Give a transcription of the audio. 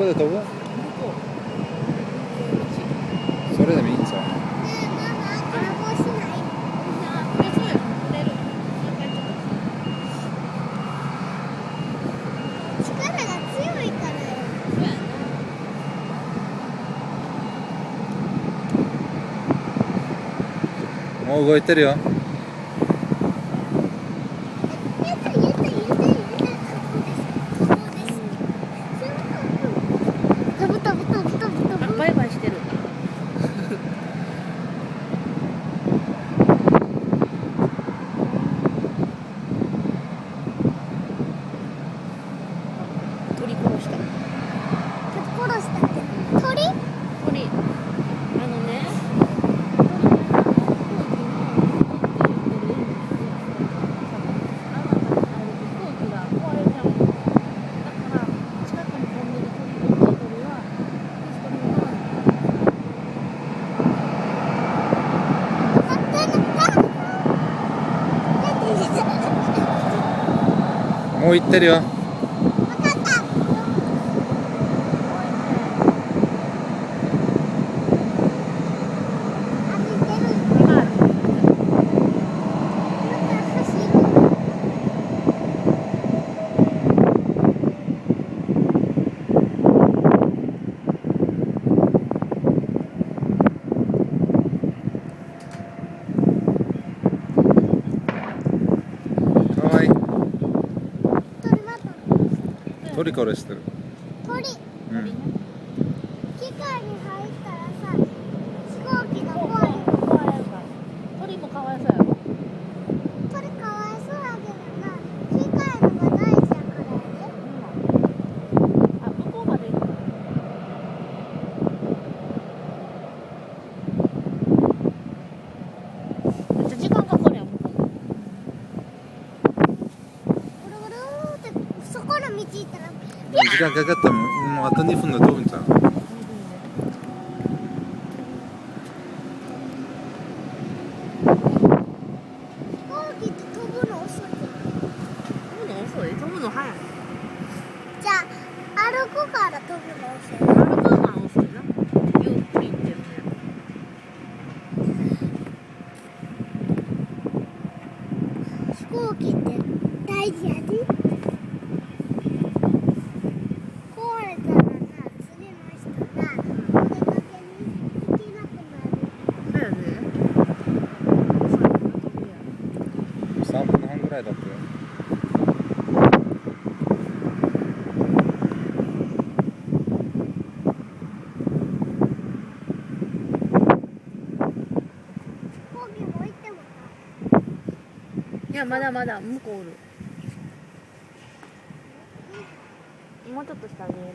こで飛ぶ？それでもいいんじゃん。もう動いてるよ。バイバイしてる。鳥殺した。殺したって鳥？鳥。あのね。もう行ってるよ。かわいい。鳥殺してる。鳥。うん。機械に入ったらさ、飛行機が怖い。鳥もかわいそうやろ。鳥かわいそうやけどな。機械のが大事やからやで。あ、向こうまで行くの。めっちゃ時間かかるやん、向こう。ぐるぐるーってそこの道行ったら時間かかったらもうあと2分で飛ぶんじゃん。飛行機って飛ぶの遅いじゃん。飛ぶの遅い？飛ぶの早い。じゃあ歩くから飛ぶの遅い。歩くのは遅いな。ゆっくり行ってるね。飛行機って大事やで。壊れたらな、次の人がお出かけに行けなくなる。そうやで。3分半ぐらいだったよ。飛行機も行ってもいや、まだまだ向こうおる。もうちょっとしたら見えるよ。